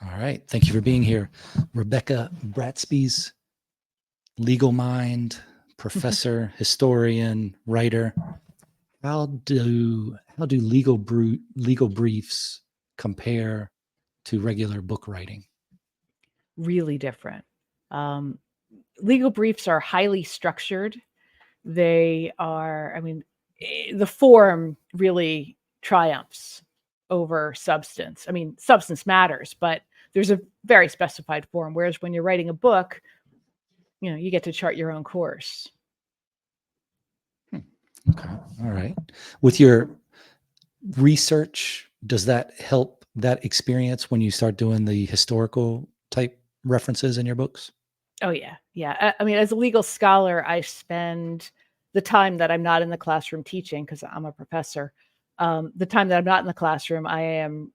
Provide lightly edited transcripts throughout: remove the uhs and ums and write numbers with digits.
All right. Thank you for being here. Rebecca Bratspies, legal mind, professor, historian, writer. How do legal briefs compare to regular book writing? Really different. Um, Legal briefs are highly structured. They are, I mean, the form really triumphs over substance. I mean, substance matters, but there's a very specified form. Whereas when you're writing a book, you get to chart your own course. Okay. All right. With your research, does that help that experience when you start doing the historical type references in your books? Oh yeah, yeah. I mean, as a legal scholar, I spend the time that I'm not in the classroom teaching because I'm a professor. The time that I'm not in the classroom, I am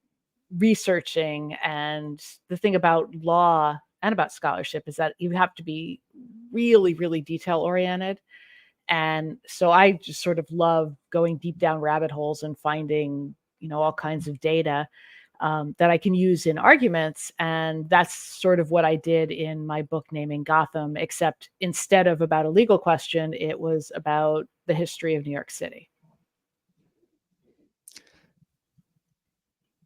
researching. And the thing about law and about scholarship is that you have to be really, really detail oriented. And so I just sort of love going deep down rabbit holes and finding, all kinds of data that I can use in arguments. And that's sort of what I did in my book, Naming Gotham, except instead of about a legal question, it was about the history of New York City.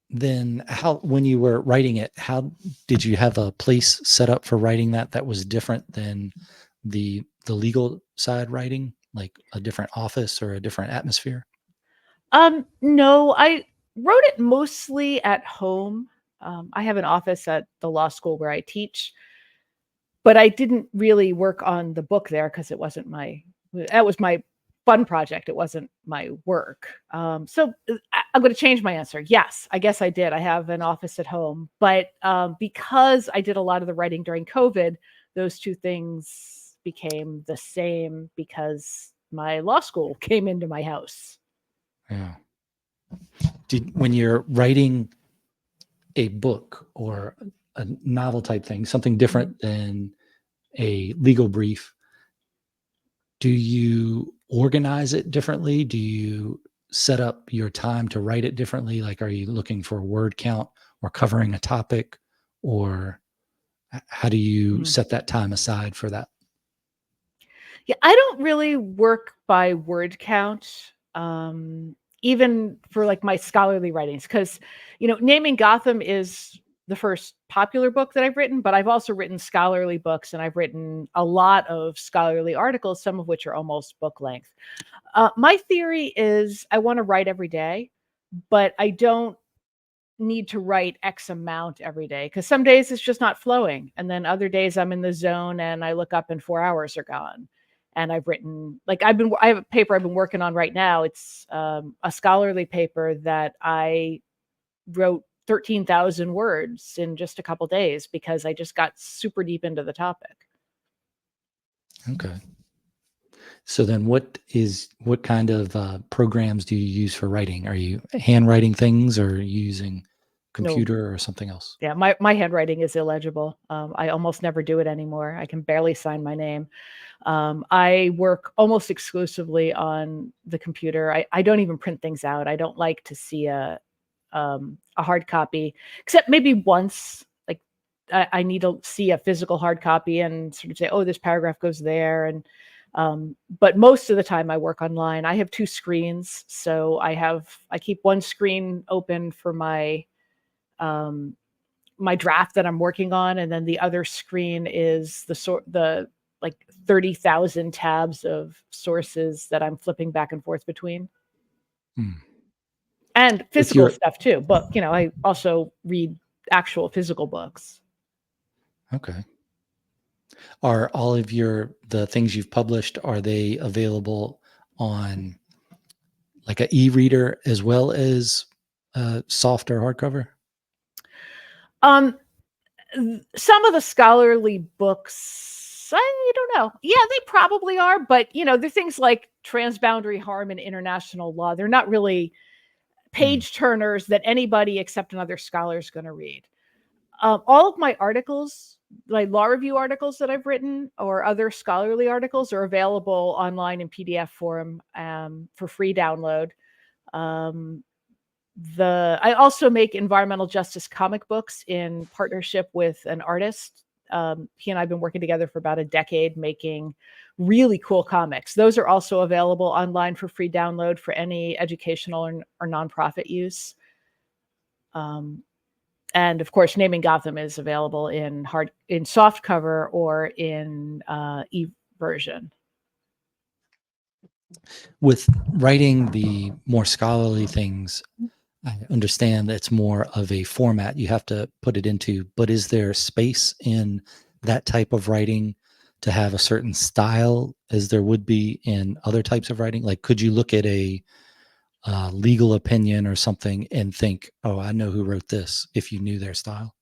Then when you were writing it, how did you have a place set up for writing that was different than the legal side writing, like a different office or a different atmosphere? No, I wrote it mostly at home. I have an office at the law school where I teach, but I didn't really work on the book there because that was my fun project. It wasn't my work. I'm going to change my answer. Yes, I guess I did. I have an office at home, but because I did a lot of the writing during COVID, those two things became the same because my law school came into my house. Yeah. When you're writing a book or a novel type thing, something different than a legal brief, do you organize it differently? Do you set up your time to write it differently? Like, are you looking for a word count or covering a topic, or how do you Mhm. set that time aside for that? Yeah, I don't really work by word count, even for like my scholarly writings, because Naming Gotham is the first popular book that I've written, but I've also written scholarly books and I've written a lot of scholarly articles, some of which are almost book length. My theory is I want to write every day, but I don't need to write X amount every day because some days it's just not flowing. And then other days I'm in the zone and I look up and 4 hours are gone. And I've written, like, I have a paper I've been working on right now. It's a scholarly paper that I wrote 13,000 words in just a couple days because I just got super deep into the topic. Okay. So then what kind of programs do you use for writing? Are you handwriting things or are you using No, computer or something else? yeah, my handwriting is illegible. I almost never do it anymore. I can barely sign my name. I work almost exclusively on the computer. I don't even print things out. I don't like to see a hard copy, except maybe once. Like I need to see a physical hard copy and sort of say, oh, this paragraph goes there. And but most of the time I work online. I have two screens, so I keep one screen open for um, my draft that I'm working on, and then the other screen is the like 30,000 tabs of sources that I'm flipping back and forth between. Hmm. And With physical your stuff too. But, I also read actual physical books. Okay. Are all of the things you've published, are they available on like an e-reader as well as soft or hardcover? Um, some of the scholarly books, I don't know. Yeah, they probably are, but they're things like transboundary harm and international law. They're not really Hmm. page turners that anybody except another scholar is going to read. All of my articles, like law review articles that I've written or other scholarly articles, are available online in PDF form for free download. Um, I also make environmental justice comic books in partnership with an artist. He and I have been working together for about a decade making really cool comics. Those are also available online for free download for any educational or nonprofit use. And of course, Naming Gotham is available in soft cover or in e-version. With writing the more scholarly things, I understand that it's more of a format you have to put it into, but is there space in that type of writing to have a certain style as there would be in other types of writing? Like, could you look at a legal opinion or something and think, oh, I know who wrote this, if you knew their style?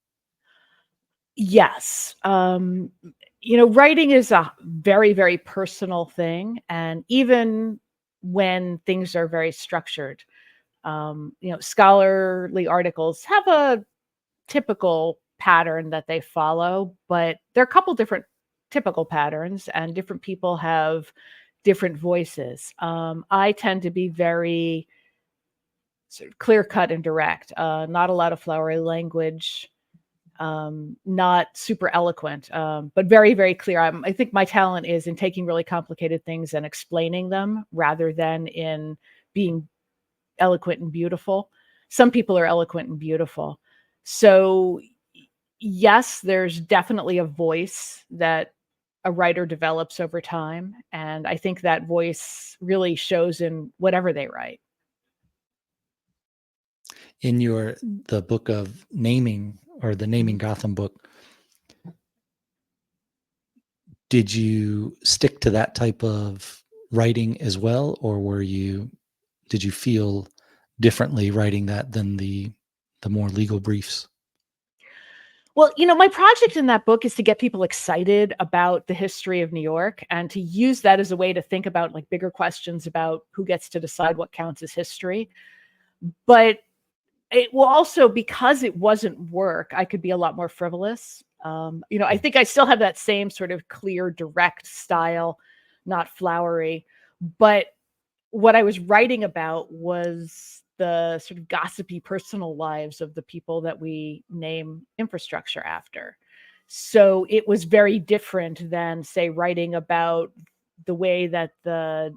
Yes. Writing is a very, very personal thing. And even when things are very structured, scholarly articles have a typical pattern that they follow, but there are a couple different typical patterns, and different people have different voices. I tend to be very sort of clear cut and direct, not a lot of flowery language, not super eloquent, but very, very clear. I think my talent is in taking really complicated things and explaining them rather than in being eloquent and beautiful. Some people are eloquent and beautiful. So, yes, there's definitely a voice that a writer develops over time. And I think that voice really shows in whatever they write. In the book of naming, or the Naming Gotham book, did you stick to that type of writing as well, or did you feel differently writing that than the more legal briefs? Well, my project in that book is to get people excited about the history of New York and to use that as a way to think about like bigger questions about who gets to decide what counts as history. But it will also, because it wasn't work, I could be a lot more frivolous. I think I still have that same sort of clear, direct style, not flowery. But what I was writing about was the sort of gossipy personal lives of the people that we name infrastructure after. So it was very different than, say, writing about the way that the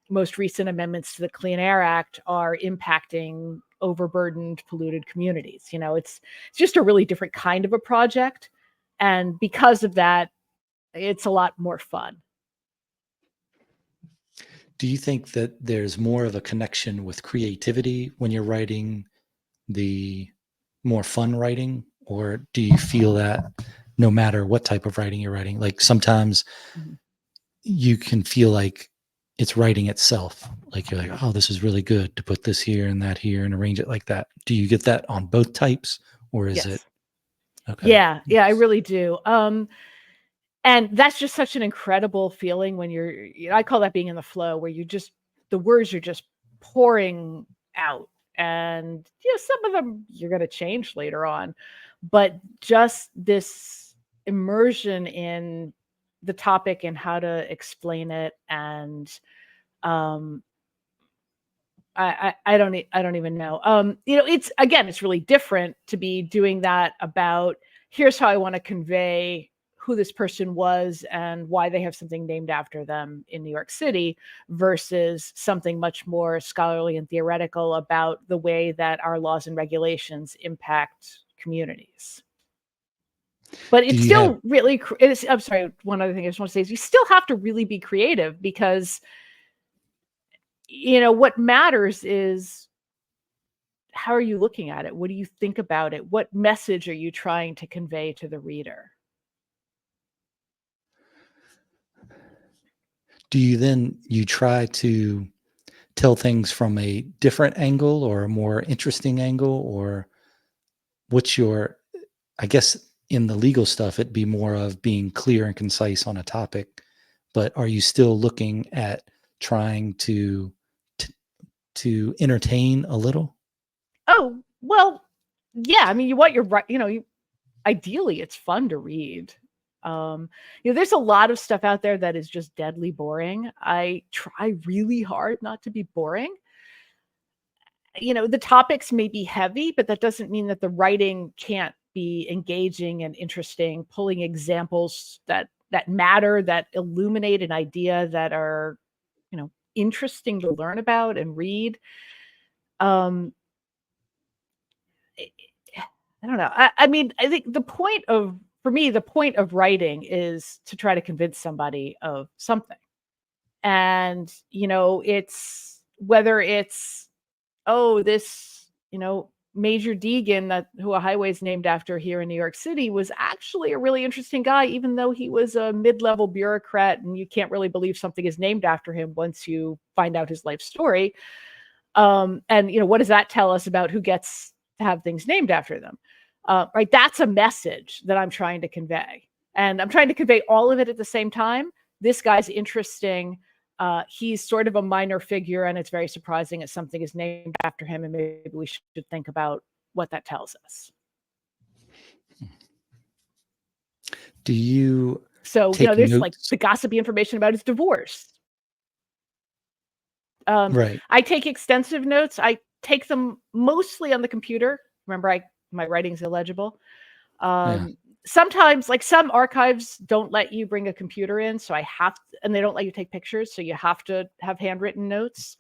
most recent amendments to the Clean Air Act are impacting overburdened, polluted communities. It's just a really different kind of a project. And because of that, it's a lot more fun. Do you think that there's more of a connection with creativity when you're writing the more fun writing, or do you feel that no matter what type of writing you're writing, like sometimes Mhm. you can feel like it's writing itself, like you're like, oh, this is really good to put this here and that here and arrange it like that? Do you get that on both types, or is it Yes. okay? Yeah, I really do. And that's just such an incredible feeling when I call that being in the flow, where the words are just pouring out. And some of them you're going to change later on, but just this immersion in the topic and how to explain it. And um I don't even know. It's really different to be doing that about, here's how I want to convey who this person was and why they have something named after them in New York City, versus something much more scholarly and theoretical about the way that our laws and regulations impact communities. But Do it's you have still really, I'm sorry, one other thing I just want to say is you still have to really be creative, because what matters is, how are you looking at it? What do you think about it? What message are you trying to convey to the reader? do you then you try to tell things from a different angle or a more interesting angle, or what's your, I guess in the legal stuff, it'd be more of being clear and concise on a topic, but are you still looking at trying to, to entertain a little? Oh, well, yeah. I mean, you want your right, ideally it's fun to read. There's a lot of stuff out there that is just deadly boring. I try really hard not to be boring. the topics may be heavy, but that doesn't mean that the writing can't be engaging and interesting, pulling examples that matter, that illuminate an idea, that are, interesting to learn about and read. Um, I I don't know. I mean, I think for me, the point of writing is to try to convince somebody of something. And, it's whether it's, oh, this, Major Deegan, who a highway is named after here in New York City, was actually a really interesting guy, even though he was a mid-level bureaucrat, and you can't really believe something is named after him once you find out his life story. And what does that tell us about who gets to have things named after them? Right, that's a message that I'm trying to convey, and I'm trying to convey all of it at the same time. This guy's interesting. He's sort of a minor figure, and it's very surprising that something is named after him, and maybe we should think about what that tells us. Do you So, take there's like notes? the gossipy information about his divorce. Right. I take extensive notes. I take them mostly on the computer. Remember, my writing's illegible. Yeah. Sometimes, like, some archives don't let you bring a computer in, so and they don't let you take pictures, so you have to have handwritten notes.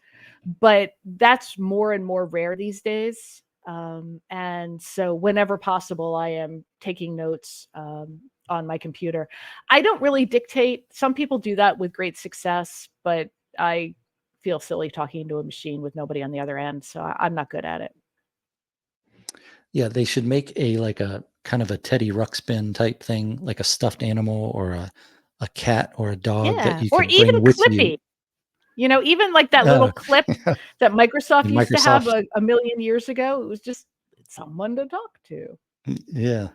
But that's more and more rare these days. And so whenever possible, I am taking notes on my computer. I don't really dictate. Some people do that with great success, but I feel silly talking to a machine with nobody on the other end, so I'm not good at it. Yeah, they should make a kind of a Teddy Ruxpin type thing, like a stuffed animal or a cat or a dog that Yeah, you or could even bring with you. Clippy. Even like that little Oh, clip that Microsoft in used to have Microsoft. a million years ago. It was just someone to talk to. Yeah.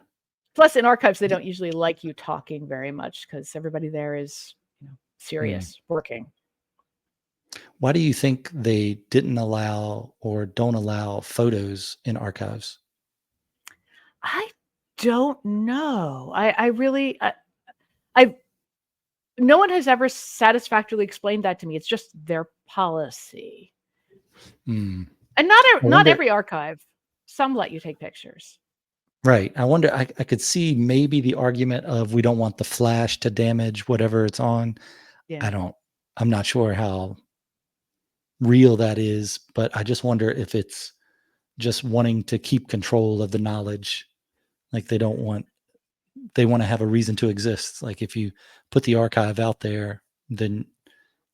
Plus, in archives, they don't usually like you talking very much because everybody there is, Mm. serious, working. Why do you think they didn't allow or don't allow photos in archives? I don't know. I really, I no one has ever satisfactorily explained that to me. It's just their policy, Mm. and I not wonder. every archive. Some let you take pictures. Right. I wonder. I could see maybe the argument of we don't want the flash to damage whatever it's on. Yeah. I don't. I'm not sure how real that is, but I just wonder if it's just wanting to keep control of the knowledge. Like they want to have a reason to exist. Like if you put the archive out there, then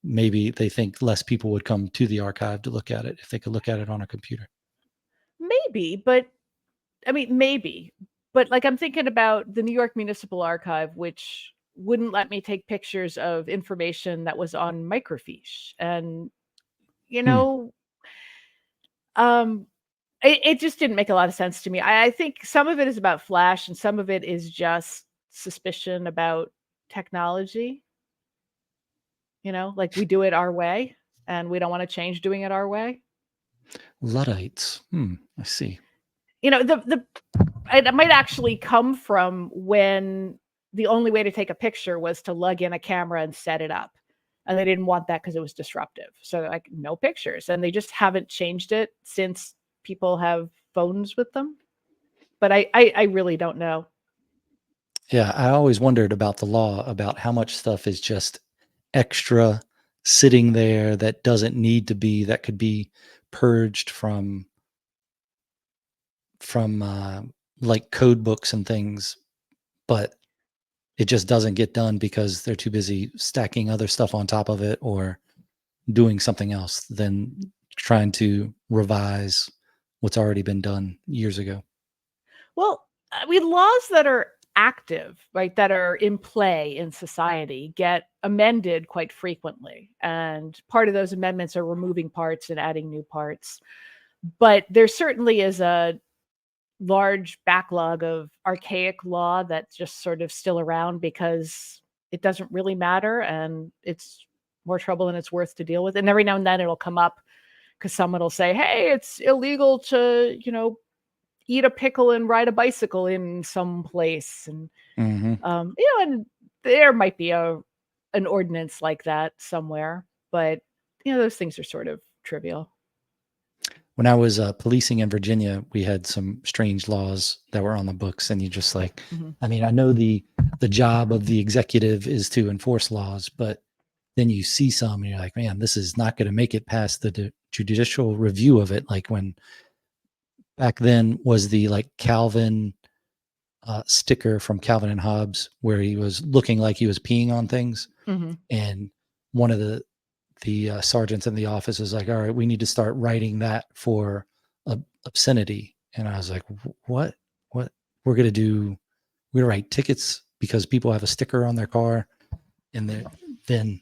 maybe they think less people would come to the archive to look at it if they could look at it on a computer. Maybe, but I mean, maybe, but, like, I'm thinking about the New York Municipal Archive, which wouldn't let me take pictures of information that was on microfiche, and, you Hmm. know, um, it just didn't make a lot of sense to me. I think some of it is about Flash, and some of it is just suspicion about technology, like, we do it our way, and we don't wanna change doing it our way. Luddites. Hmm. I see. The it might actually come from when the only way to take a picture was to lug in a camera and set it up, and they didn't want that because it was disruptive. So, like, no pictures, and they just haven't changed it since people have phones with them. But I really don't know. Yeah, I always wondered about the law about how much stuff is just extra sitting there that doesn't need to be, that could be purged from like code books and things, but it just doesn't get done because they're too busy stacking other stuff on top of it or doing something else than trying to revise what's already been done years ago. Well, I mean, laws that are active, right, that are in play in society get amended quite frequently, and part of those amendments are removing parts and adding new parts. But there certainly is a large backlog of archaic law that's just sort of still around because it doesn't really matter and it's more trouble than it's worth to deal with. And every now and then it'll come up because someone will say, hey, it's illegal to, eat a pickle and ride a bicycle in some place. And, Hmm. and there might be an ordinance like that somewhere, but, those things are sort of trivial. when I was policing in Virginia, we had some strange laws that were on the books, and you just like, Mhm. I mean, I know the job of the executive is to enforce laws, but then you see some, and you're like, man, this is not going to make it past the judicial review of it. Like when back then was the like Calvin sticker from Calvin and Hobbes, where he was looking like he was peeing on things, Mhm. and one of the sergeants in the office is like, all right, we need to start writing that for obscenity. And I was like, what? We're going to do, we're going to write tickets because people have a sticker on their car. And then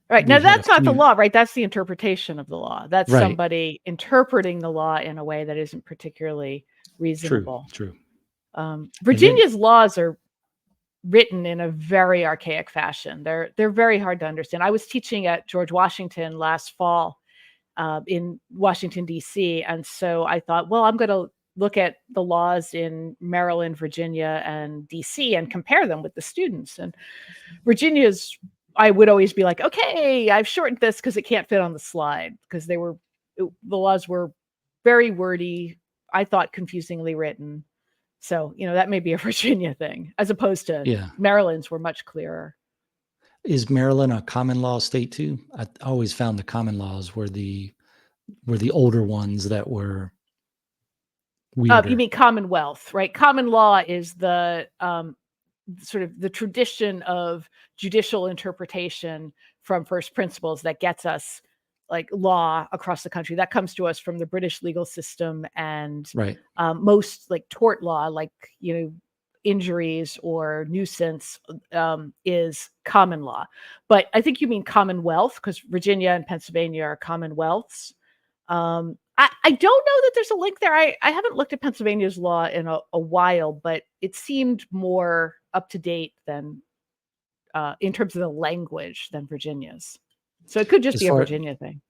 Right. Now we had a that's not the few, law, right? That's the interpretation of the law. That's right. somebody interpreting the law in a way that isn't particularly True, reasonable. true. And then, Virginia's laws are written in a very archaic fashion. They're very hard to understand. I was teaching at George Washington last fall in Washington, D.C. And so I thought, well, I'm going to look at the laws in Maryland, Virginia, and D.C. and compare them with the students. And Virginia's, I would always be like, okay, I've shortened this because it can't fit on the slide because the laws were very wordy. I thought confusingly written. So, that may be a Virginia thing as opposed to yeah. Maryland's were much clearer. Is Maryland a common law state too? I always found the common laws were the older ones that were You weirder. mean Commonwealth, right? Common law is the sort of the tradition of judicial interpretation from first principles that gets us like law across the country. That comes to us from the British legal system and Right. most like tort law, like injuries or nuisance is common law. But I think you mean Commonwealth because Virginia and Pennsylvania are commonwealths. I don't know that there's a link there. I haven't looked at Pennsylvania's law in a while, but it seemed more up to date than in terms of the language than Virginia's. So it could just As be a far Virginia thing.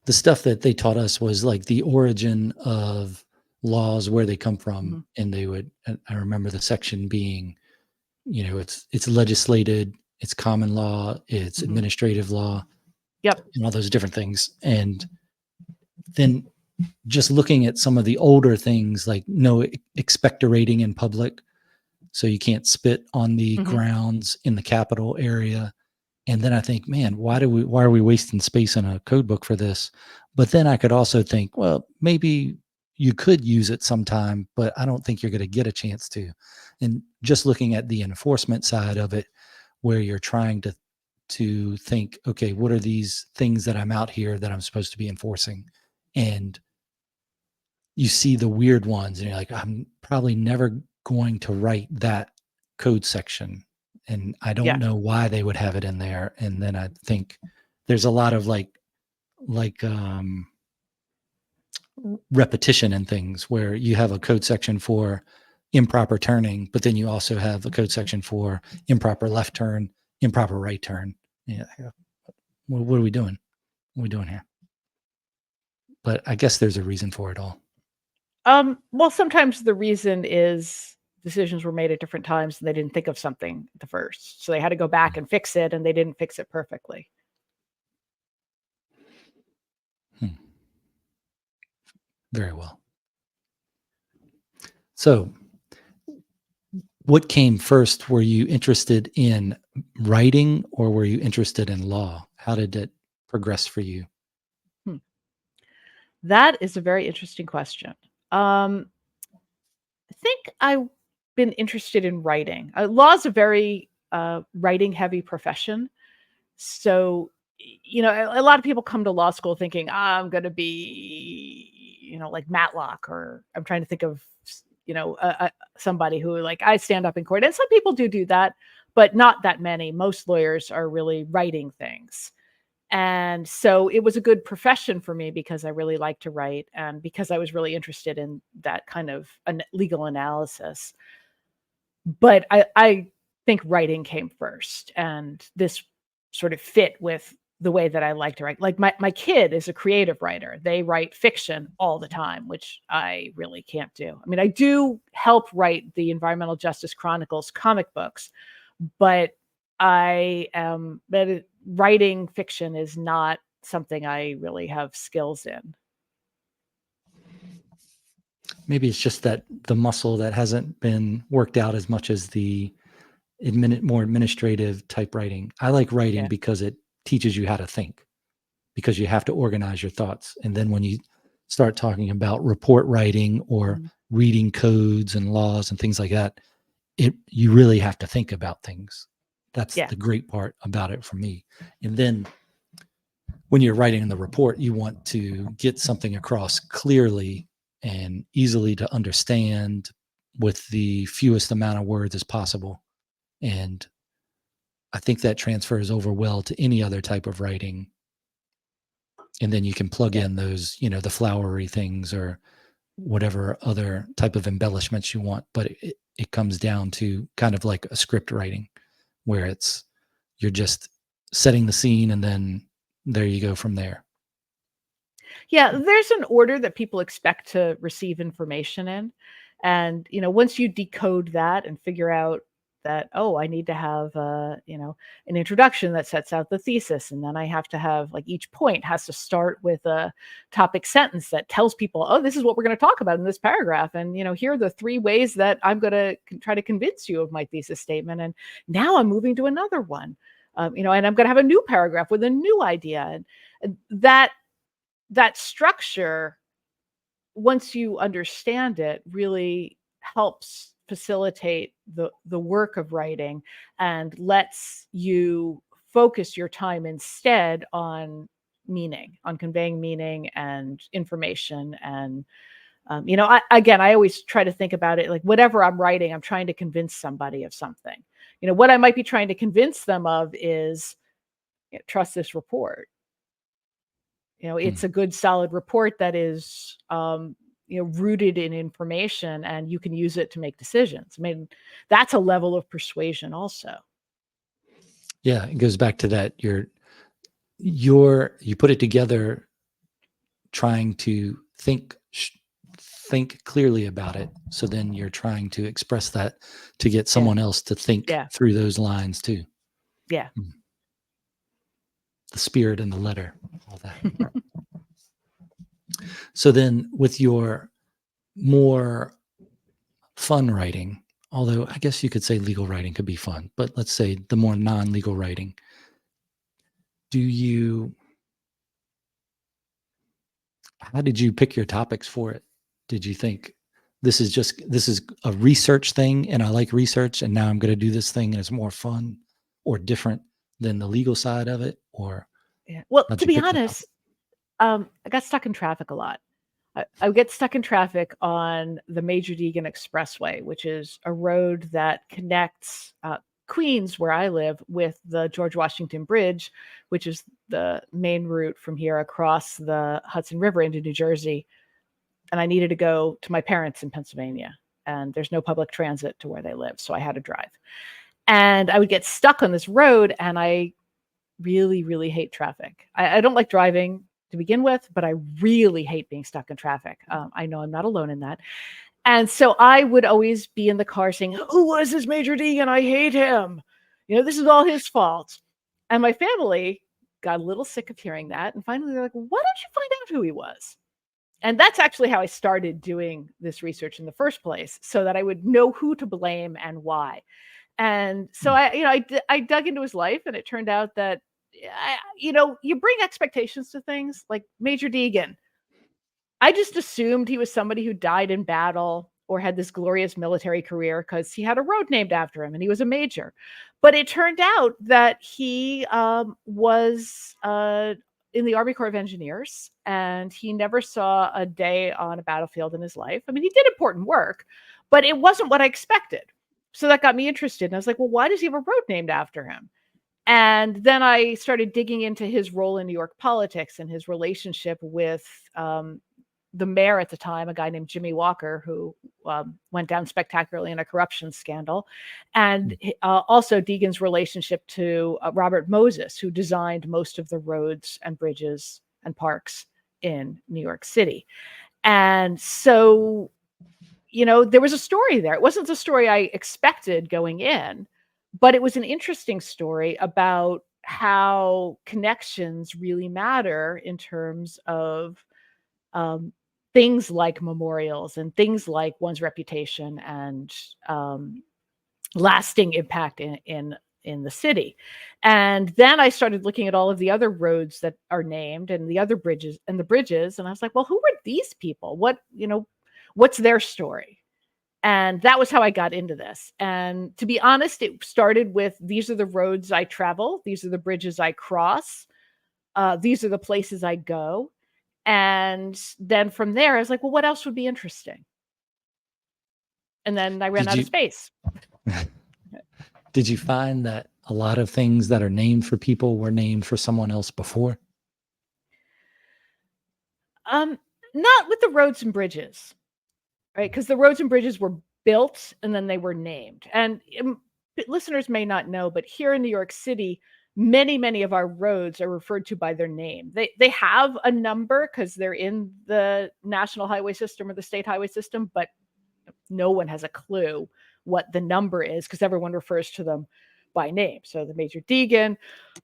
the stuff that they taught us was like the origin of laws, where they come from, Mhm. and I remember the section being, it's legislated, it's common law, it's Mhm. administrative law, Yep. and all those different things. And then just looking at some of the older things, like no expectorating in public, so you can't spit on the Mhm. grounds in the Capitol area. And then I think, man, why are we wasting space in a code book for this? But then I could also think, well, maybe you could use it sometime, but I don't think you're going to get a chance to. And just looking at the enforcement side of it, where you're trying to think, okay, what are these things that I'm out here that I'm supposed to be enforcing? And you see the weird ones and you're like, I'm probably never going to write that code section. And I don't Yeah. know why they would have it in there. And then I think there's a lot of like repetition and things where you have a code section for improper turning, but then you also have a code section for improper left turn, improper right turn. Yeah. What are we doing? What are we doing here? But I guess there's a reason for it all. Well, sometimes the reason is decisions were made at different times and they didn't think of something at the first. So they had to go back and fix it and they didn't fix it perfectly. Hmm. Very well. So what came first? Were you interested in writing or were you interested in law? How did it progress for you? Hmm. That is a very interesting question. I think I've been interested in writing. Law is a very writing heavy profession. So, a lot of people come to law school thinking, I'm going to be, like Matlock, or I'm trying to think of, somebody who like I stand up in court. And some people do that, but not that many. Most lawyers are really writing things. And so it was a good profession for me because I really like to write and because I was really interested in that kind of legal analysis. But I think writing came first, and this sort of fit with the way that I like to write. Like my kid is a creative writer. They write fiction all the time, which I really can't do. I mean, I do help write the Environmental Justice Chronicles comic books, but writing fiction is not something I really have skills in. maybe it's just that the muscle that hasn't been worked out as much as the more administrative type writing. I like writing Yeah. because it teaches you how to think, because you have to organize your thoughts. And then when you start talking about report writing or Mhm. reading codes and laws and things like that, you really have to think about things. That's Yeah. the great part about it for me. And then when you're writing in the report, you want to get something across clearly and easily to understand with the fewest amount of words as possible. And I think that transfers over well to any other type of writing. And then you can plug Yeah. in those, the flowery things or whatever other type of embellishments you want. But it comes down to kind of like a script writing where you're just setting the scene and then there you go from there. Yeah, there's an order that people expect to receive information in. And, once you decode that and figure out that, oh, I need to have, an introduction that sets out the thesis. And then I have to have, like, each point has to start with a topic sentence that tells people, oh, this is what we're going to talk about in this paragraph. And, here are the 3 ways that I'm going to try to convince you of my thesis statement. And now I'm moving to another one, and I'm going to have a new paragraph with a new idea. And that structure, once you understand it, really helps facilitate the work of writing and lets you focus your time instead on meaning, on conveying meaning and information. And I always try to think about it like whatever I'm writing, I'm trying to convince somebody of something. What I might be trying to convince them of is, trust this report. Hmm. It's a good solid report that is, rooted in information, and you can use it to make decisions. I mean, that's a level of persuasion also. Yeah, it goes back to that. You put it together trying to think clearly about it. So then you're trying to express that to get Yeah. someone else to think Yeah. through those lines too. Yeah. Mm. The spirit and the letter, all that. So then with your more fun writing, although I guess you could say legal writing could be fun, but let's say the more non-legal writing, how did you pick your topics for it? Did you think this is a research thing and I like research and now I'm going to do this thing and it's more fun or different than the legal side of it? Or Yeah. Well, how'd to you be pick the topic? honest, I got stuck in traffic a lot. I would get stuck in traffic on the Major Deegan Expressway, which is a road that connects Queens, where I live, with the George Washington Bridge, which is the main route from here across the Hudson River into New Jersey. And I needed to go to my parents in Pennsylvania, and there's no public transit to where they live, so I had to drive. And I would get stuck on this road, and I really, really hate traffic. I don't like driving to begin with, but I really hate being stuck in traffic. I know I'm not alone in that. And so I would always be in the car saying, who was this Major Deegan? I hate him. This is all his fault. And my family got a little sick of hearing that. And finally, they're like, why don't you find out who he was? And that's actually how I started doing this research in the first place, so that I would know who to blame and why. And so Hmm. I dug into his life, and it turned out that, you bring expectations to things like Major Deegan. I just assumed he was somebody who died in battle or had this glorious military career because he had a road named after him and he was a major. But it turned out that he was in the Army Corps of Engineers, and he never saw a day on a battlefield in his life. I mean, he did important work, but it wasn't what I expected. So that got me interested. And I was like, well, why does he have a road named after him? And then I started digging into his role in New York politics and his relationship with the mayor at the time, a guy named Jimmy Walker, who went down spectacularly in a corruption scandal, and also Deegan's relationship to Robert Moses, who designed most of the roads and bridges and parks in New York City. And so, there was a story there. It wasn't the story I expected going in, but it was an interesting story about how connections really matter in terms of um, things like memorials and things like one's reputation and lasting impact in the city. And then I started looking at all of the other roads that are named and the other bridges, and I was like, well, who are these people? What's their story? And that was how I got into this. And to be honest, it started with, these are the roads I travel, these are the bridges I cross, these are the places I go. And then from there, I was like, well, what else would be interesting? And then I ran Did out of you space. did you find that a lot of things that are named for people were named for someone else before? Um, Not with the roads and bridges, right? Because the roads and bridges were built and then they were named. And listeners may not know, but here in New York City, many of our roads are referred to by their name. They have a number because they're in the national highway system or the state highway system, but no one has a clue what the number is because everyone refers to them by name. So the Major Deegan,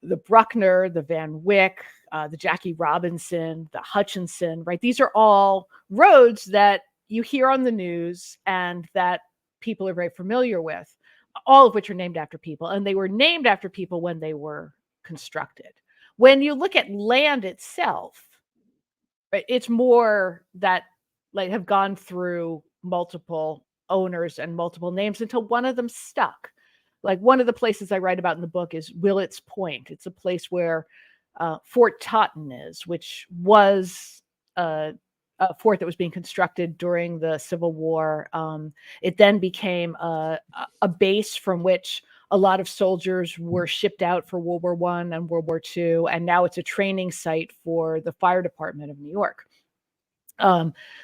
the Bruckner, the Van Wyck, the Jackie Robinson, the Hutchinson, right? These are all roads that you hear on the news and that people are very familiar with, all of which are named after people. And they were named after people when they were constructed. When you look at land itself, right, it's more that like have gone through multiple owners and multiple names until one of them stuck. Like one of the places I write about in the book is Willets Point. It's a place where Fort Totten is, which was a fort that was being constructed during the Civil War. It then became a base from which a lot of soldiers were shipped out for World War I and World War II, and now it's a training site for the fire department of New York.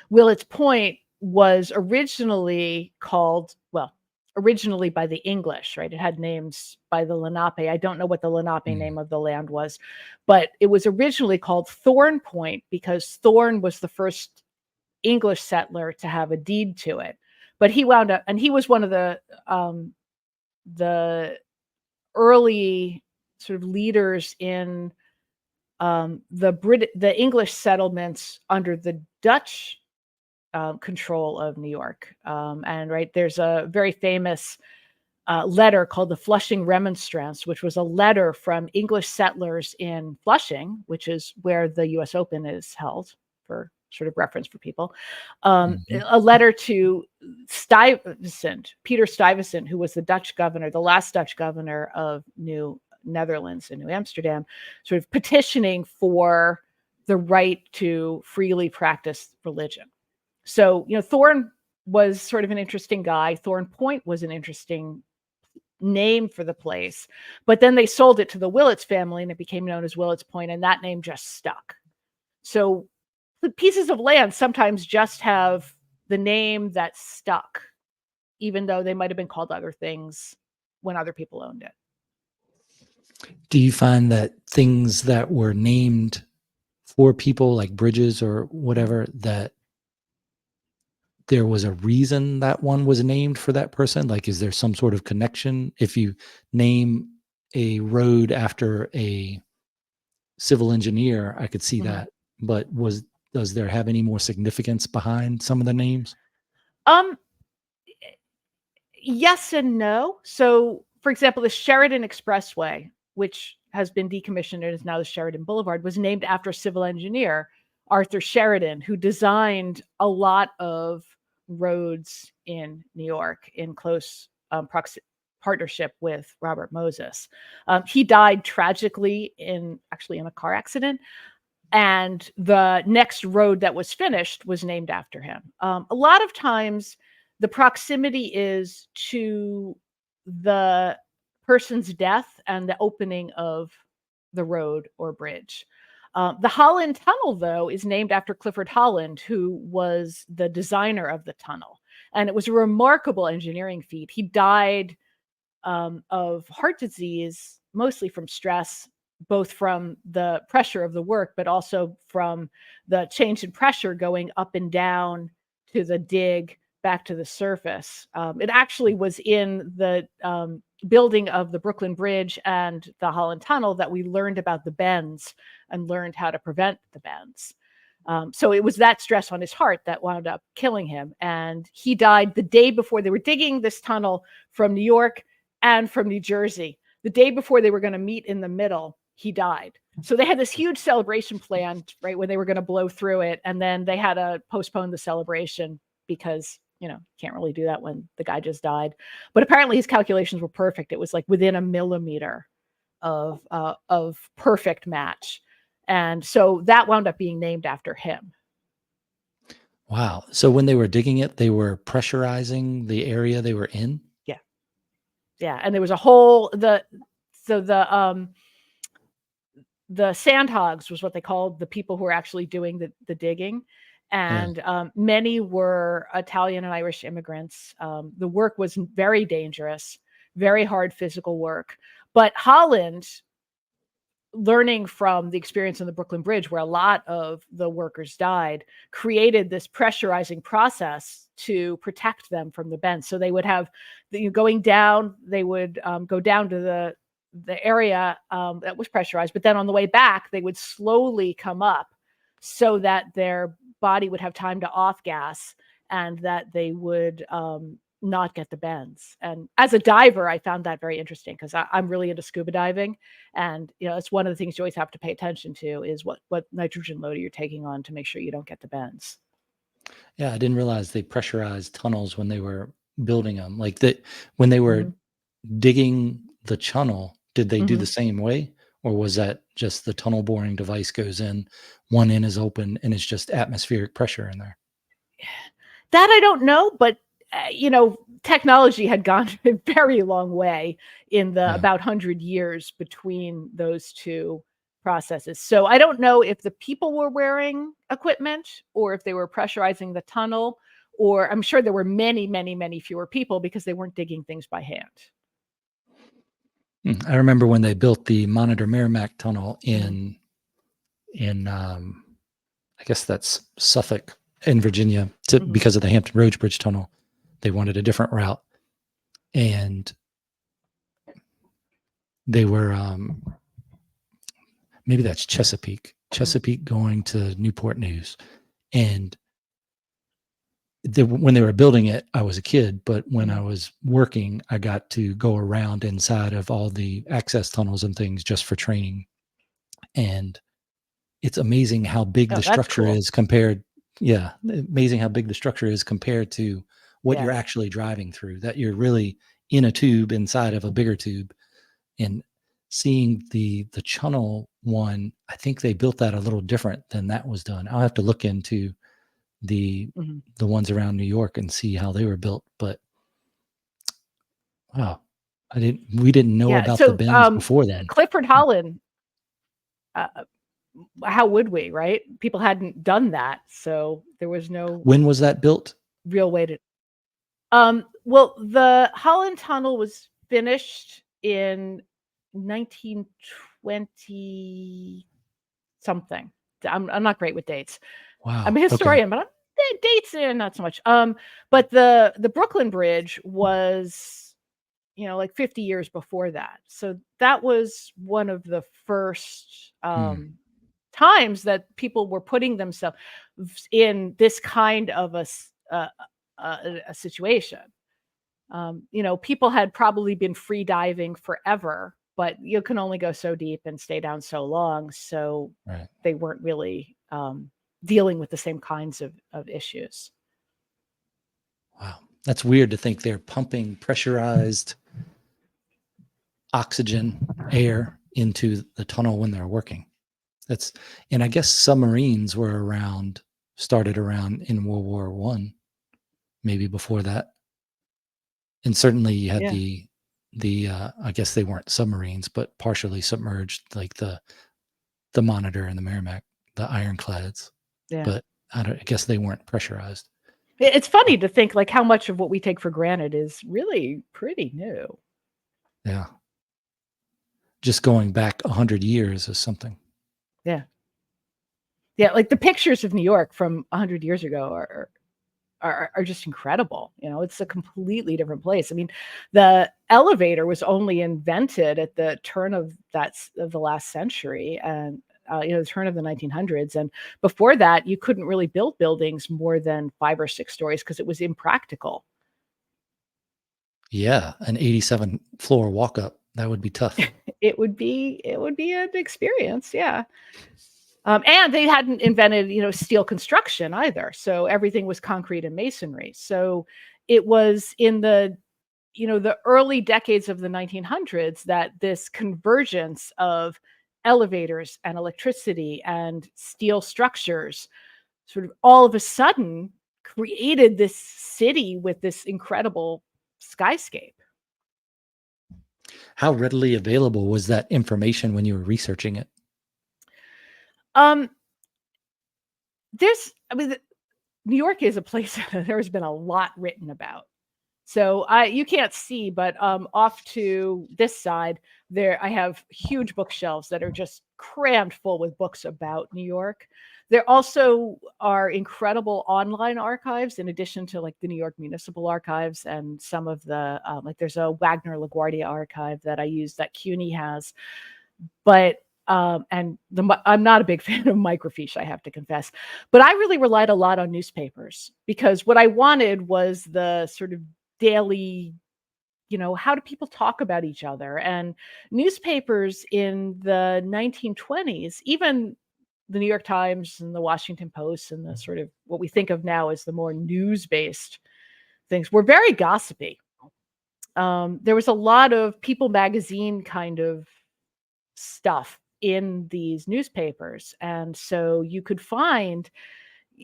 Willets Point was originally called, well, originally by the English, right? It had names by the Lenape. I don't know what the Lenape name of the land was, but it was originally called Thorn Point because Thorn was the first English settler to have a deed to it. But he wound up, and he was one of the early sort of leaders in the English settlements under the Dutch control of New York. And right, there's a very famous letter called the Flushing Remonstrance, which was a letter from English settlers in Flushing, which is where the U.S. Open is held, for sort of reference for people. A letter to Stuyvesant, Peter Stuyvesant, who was the Dutch governor, the last Dutch governor of New Netherlands and New Amsterdam, sort of petitioning for the right to freely practice religion. So, Thorn was sort of an interesting guy. Thorn Point was an interesting name for the place. But then they sold it to the Willets family and it became known as Willets Point, and that name just stuck. So the pieces of land sometimes just have the name that stuck, even though they might have been called other things when other people owned it. Do you find that things that were named for people like bridges or whatever, that there was a reason that one was named for that person? Like, is there some sort of connection? If you name a road after a civil engineer, I could see that. But does there have any more significance behind some of the names? Um, yes and no. So, for example, the Sheridan Expressway, which has been decommissioned and is now the Sheridan Boulevard, was named after civil engineer Arthur Sheridan, who designed a lot of roads in New York in close partnership with Robert Moses. He died tragically actually in a car accident. And the next road that was finished was named after him. A lot of times, the proximity is to the person's death and the opening of the road or bridge. The Holland Tunnel, though, is named after Clifford Holland, who was the designer of the tunnel. And it was a remarkable engineering feat. He died of heart disease, mostly from stress, both from the pressure of the work, but also from the change in pressure going up and down to the dig back to the surface. It actually was in the building of the Brooklyn Bridge and the Holland Tunnel that we learned about the bends and learned how to prevent the bends. So it was that stress on his heart that wound up killing him. And he died the day before they were digging this tunnel from New York and from New Jersey. The day before they were going to meet in the middle, he died. So they had this huge celebration planned, right, when they were going to blow through it. And then they had to postpone the celebration because, can't really do that when the guy just died. But apparently his calculations were perfect. It was like within a millimeter of perfect match. And so that wound up being named after him. Wow. So when they were digging it, they were pressurizing the area they were in? Yeah. Yeah. And there was a whole, the sandhogs was what they called the people who were actually doing the digging. And many were Italian and Irish immigrants. The work was very dangerous, very hard physical work. But Holland, learning from the experience on the Brooklyn Bridge, where a lot of the workers died, created this pressurizing process to protect them from the bends. So they would have, going down, they would go down to the area that was pressurized, but then on the way back, they would slowly come up so that their body would have time to off gas and that they would not get the bends. And as a diver, I found that very interesting because I'm really into scuba diving. And, it's one of the things you always have to pay attention to is what nitrogen load you're taking on to make sure you don't get the bends. Yeah, I didn't realize they pressurized tunnels when they were building them. Like when they were digging the tunnel, did they do the same way? Or was that just the tunnel boring device goes in, one end is open, and it's just atmospheric pressure in there? That I don't know, but technology had gone a very long way in the about 100 years between those two processes. So I don't know if the people were wearing equipment or if they were pressurizing the tunnel, or I'm sure there were many, many, many fewer people because they weren't digging things by hand. I remember when they built the Monitor Merrimack tunnel in I guess that's Suffolk in Virginia because of the Hampton Roads Bridge tunnel. They wanted a different route, and they were maybe that's Chesapeake going to Newport News. And when they were building it, I was a kid, but when I was working, I got to go around inside of all the access tunnels and things just for training. And it's amazing how big the structure is compared. Yeah. Amazing how big the structure is compared to what you're actually driving through, that you're really in a tube inside of a bigger tube. And seeing the tunnel one, I think they built that a little different than that was done. I'll have to look into the ones around New York and see how they were built. But wow, we didn't know about the bends before then. Clifford Holland, how would we, right? People hadn't done that, so there was no. When was that built? Real way to. Well, the Holland Tunnel was finished in 1920 something. I'm not great with dates. Wow. I'm a historian, but dates not so much. But the Brooklyn Bridge was, like 50 years before that. So that was one of the first times that people were putting themselves in this kind of a situation. People had probably been free diving forever, but you can only go so deep and stay down so long. So they weren't really dealing with the same kinds of issues. Wow. That's weird to think they're pumping pressurized oxygen air into the tunnel when they're working. And I guess submarines started around in World War I, maybe before that. And certainly you had the I guess they weren't submarines, but partially submerged, like the Monitor and the Merrimack, the ironclads. Yeah. But I guess they weren't pressurized. It's funny to think like how much of what we take for granted is really pretty new. Yeah. Just going back 100 years is something. Yeah. Yeah, like the pictures of New York from 100 years ago are just incredible. It's a completely different place. I mean, the elevator was only invented at the turn of the last century, and the turn of the 1900s. And before that, you couldn't really build buildings more than 5 or 6 stories because it was impractical. Yeah, an 87 floor walk up, that would be tough. It would be an experience, yeah. And they hadn't invented, steel construction either. So everything was concrete and masonry. So it was in the early decades of the 1900s that this convergence of elevators and electricity and steel structures sort of all of a sudden created this city with this incredible skyscape. How readily available was that information when you were researching it? Um, New York is a place that there's been a lot written about. So you can't see, but off to this side, I have huge bookshelves that are just crammed full with books about New York. There also are incredible online archives, in addition to like the New York Municipal Archives and some of the there's a Wagner LaGuardia archive that I use that CUNY has. But I'm not a big fan of microfiche, I have to confess. But I really relied a lot on newspapers because what I wanted was the sort of daily, how do people talk about each other? And newspapers in the 1920s, even the New York Times and the Washington Post and the sort of what we think of now as the more news-based things, were very gossipy. There was a lot of People magazine kind of stuff in these newspapers, and so you could find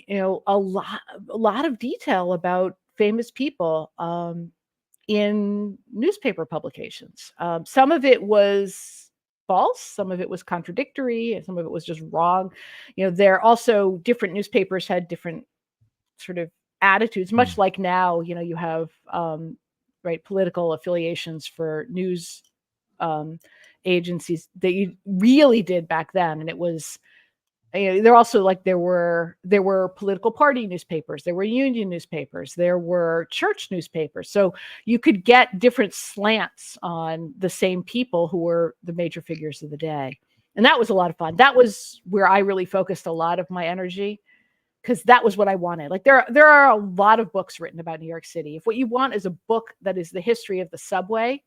a lot of detail about famous people in newspaper publications. Some of it was false, some of it was contradictory, and some of it was just wrong. There also, different newspapers had different sort of attitudes, much like now, you have right, political affiliations for news agencies that you really did back then. And it was, there also, like, there were political party newspapers, there were union newspapers, there were church newspapers. So you could get different slants on the same people who were the major figures of the day. And that was a lot of fun. That was where I really focused a lot of my energy, because that was what I wanted. Like, there are a lot of books written about New York City. If what you want is a book that is the history of the subway,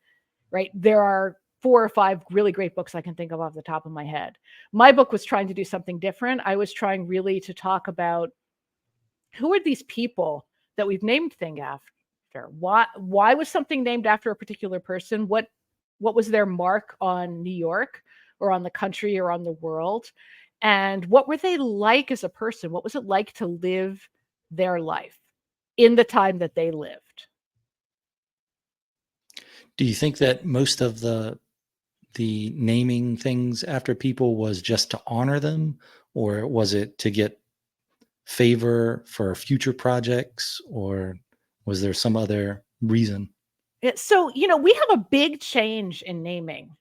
right, there are 4 or 5 really great books I can think of off the top of my head. My book was trying to do something different. I was trying really to talk about, who are these people that we've named things after? Why was something named after a particular person? What was their mark on New York or on the country or on the world? And what were they like as a person? What was it like to live their life in the time that they lived? Do you think that most of the naming things after people was just to honor them, or was it to get favor for future projects, or was there some other reason? So, we have a big change in naming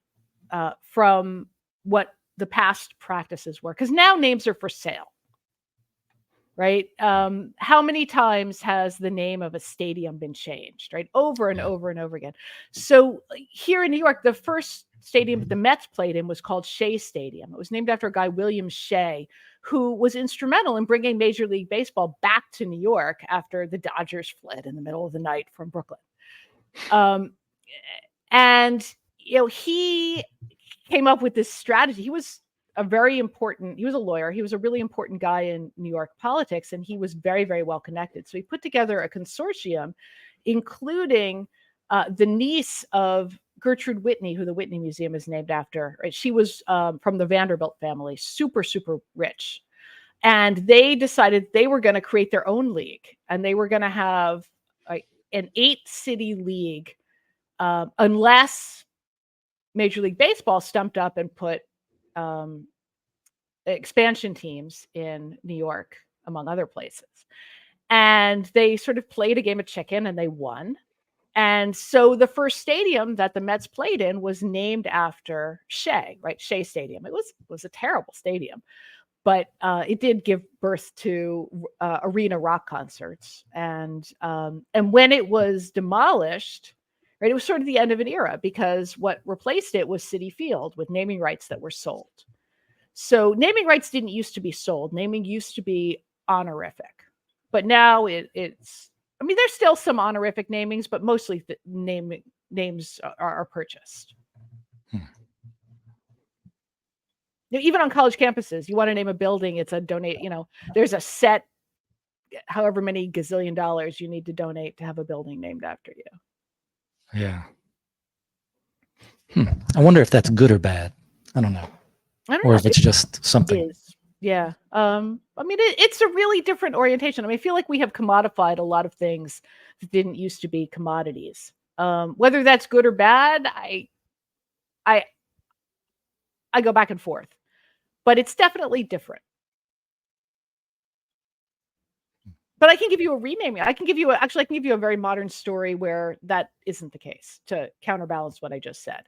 from what the past practices were, because now names are for sale, right? How many times has the name of a stadium been changed, right? Over and over and over again. So here in New York, the first stadium that the Mets played in was called Shea Stadium. It was named after a guy, William Shea, who was instrumental in bringing Major League Baseball back to New York after the Dodgers fled in the middle of the night from Brooklyn. And he came up with this strategy. He was a lawyer. He was a really important guy in New York politics, and he was very, very well connected. So he put together a consortium, including the niece of Gertrude Whitney, who the Whitney Museum is named after. Right? She was from the Vanderbilt family, super, super rich. And they decided they were going to create their own league, and they were going to have an 8-city league, unless Major League Baseball stumped up and put expansion teams in New York, among other places. And they sort of played a game of chicken, and they won. And so the first stadium that the Mets played in was named after Shea, right? Shea Stadium. It was a terrible stadium, but it did give birth to arena rock concerts. And when it was demolished, right, it was sort of the end of an era, because what replaced it was Citi Field with naming rights that were sold. So naming rights didn't used to be sold. Naming used to be honorific, but now it's. I mean, there's still some honorific namings, but mostly names are purchased. Hmm. Even on college campuses, you want to name a building, it's a donate. There's a set, however many gazillion dollars you need to donate to have a building named after you. Yeah. I wonder if that's good or bad. I don't know. I don't Or know. if it's just something. Is. Yeah. I mean, it's a really different orientation. I mean, I feel like we have commodified a lot of things that didn't used to be commodities. Whether that's good or bad, I go back and forth, but it's definitely different. But I can give you a renaming. I can give you a very modern story where that isn't the case to counterbalance what I just said.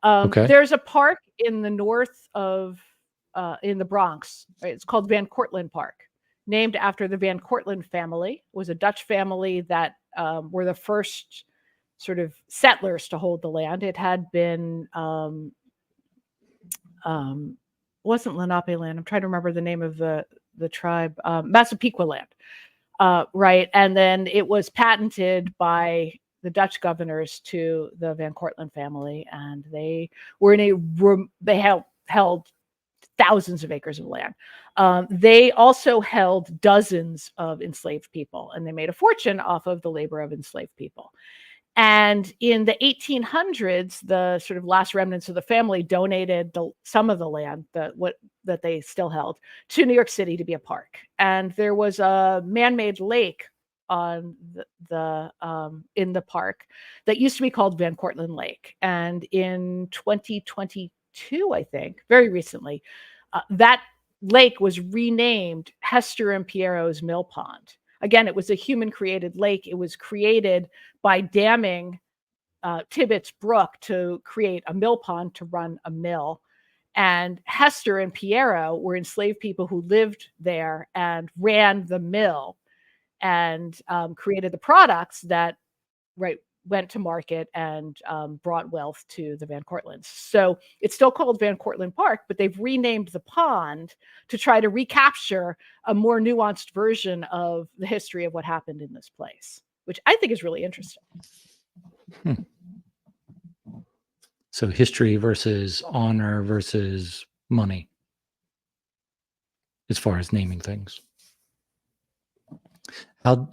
Okay. There's a park in the north of, in the Bronx. Right? It's called Van Cortlandt Park, named after the Van Cortlandt family. It was a Dutch family that were the first sort of settlers to hold the land. It had been, wasn't Lenape land. I'm trying to remember the name of the tribe, Massapequa land. Right. And then it was patented by the Dutch governors to the Van Cortlandt family. And they were in a room, they held thousands of acres of land. They also held dozens of enslaved people, and they made a fortune off of the labor of enslaved people. And in the 1800s, the sort of last remnants of the family donated some of the land that they still held to New York City to be a park. And there was a man-made lake on in the park that used to be called Van Cortlandt Lake. And in 2022, I think, very recently, that lake was renamed Hester and Piero's Mill Pond. Again, it was a human-created lake. It was created by damming Tibbetts Brook to create a mill pond to run a mill. And Hester and Piero were enslaved people who lived there and ran the mill and created the products that went to market and brought wealth to the Van Cortlandts. So it's still called Van Cortlandt Park, but they've renamed the pond to try to recapture a more nuanced version of the history of what happened in this place, which I think is really interesting. So history versus honor versus money, as far as naming things. What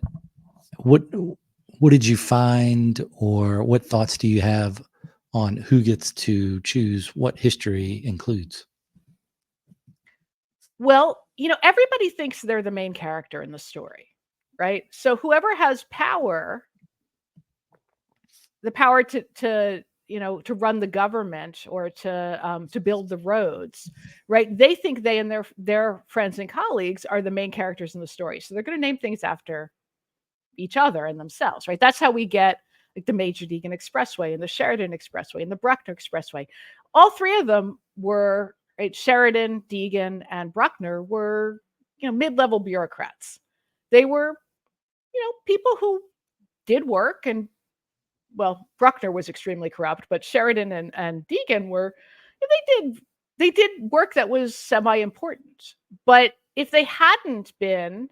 did you find, or what thoughts do you have on who gets to choose what history includes? Well, everybody thinks they're the main character in the story, right? So whoever has power, the power to run the government or to build the roads, right? They think they and their friends and colleagues are the main characters in the story. So they're going to name things after each other and themselves, right? That's how we get like the Major Deegan Expressway and the Sheridan Expressway and the Bruckner Expressway. All three of them were, right, Sheridan, Deegan, and Bruckner were, mid-level bureaucrats. They were, people who did work, and well, Bruckner was extremely corrupt, but Sheridan and Deegan were, they did work that was semi-important. But if they hadn't been,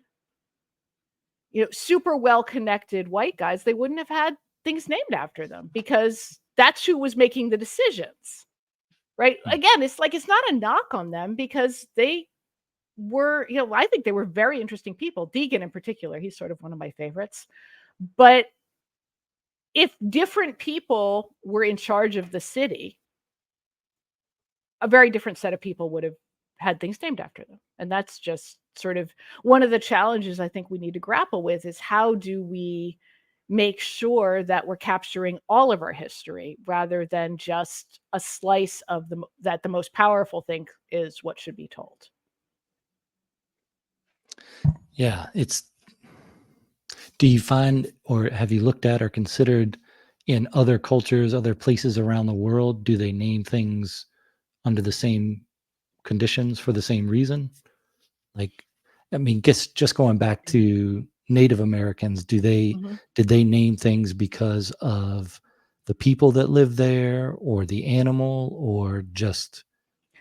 super well-connected white guys, they wouldn't have had things named after them because that's who was making the decisions, right? Again, it's not a knock on them because they were, I think they were very interesting people. Deegan in particular, he's sort of one of my favorites. But if different people were in charge of the city, a very different set of people would have had things named after them. And that's just sort of one of the challenges I think we need to grapple with is how do we make sure that we're capturing all of our history rather than just a slice of that the most powerful thing is what should be told. Yeah, do you find, or have you looked at or considered in other cultures, other places around the world, do they name things under the same conditions for the same reason? Like, I mean, just going back to Native Americans, did they name things because of the people that live there or the animal or just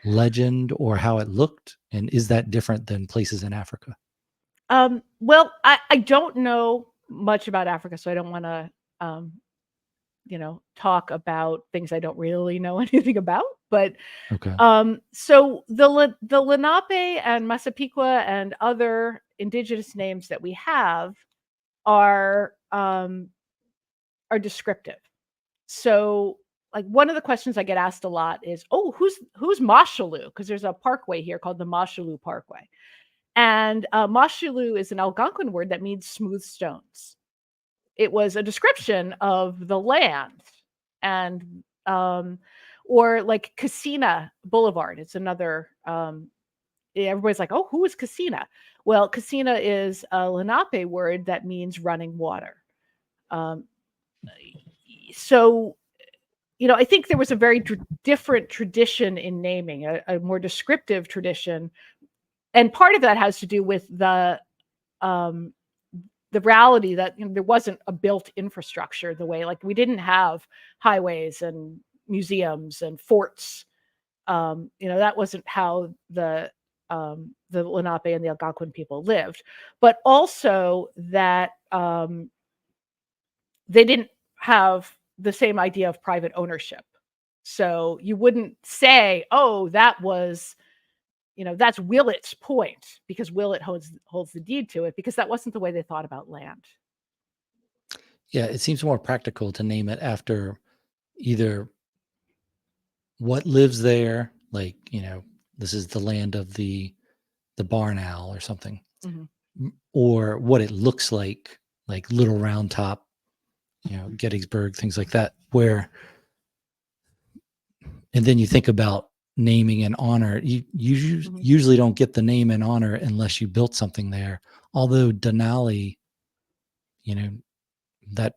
legend or how it looked? And is that different than places in Africa? Well, I don't know much about Africa, so I don't want to, um, talk about things I don't really know anything about. But Okay. so the Lenape and Massapequa and other indigenous names that we have are descriptive. So, like, one of the questions I get asked a lot is, "Oh, who's Mashalou?" Because there's a parkway here called the Mashalou Parkway, and Mashalou is an Algonquin word that means smooth stones. It was a description of the land, and or like Casina Boulevard. It's another. Everybody's like, "Oh, who is Casina?" Well, Casina is a Lenape word that means running water. Um, so I think there was a very different tradition in naming, a more descriptive tradition, and part of that has to do with um, the reality that there wasn't a built infrastructure the way, like, we didn't have highways and museums and forts. That wasn't how the Lenape and the Algonquin people lived, but also that they didn't have the same idea of private ownership. So you wouldn't say, "Oh, that's Willett's point," because Willett holds the deed to it, because that wasn't the way they thought about land. Yeah, it seems more practical to name it after either what lives there, like, this is the land of the barn owl or something, Mhm. or what it looks like Little Round Top, Gettysburg, things like that, and then you think about naming and honor. You Mhm. usually don't get the name and honor unless you built something there. Although Denali, you know, that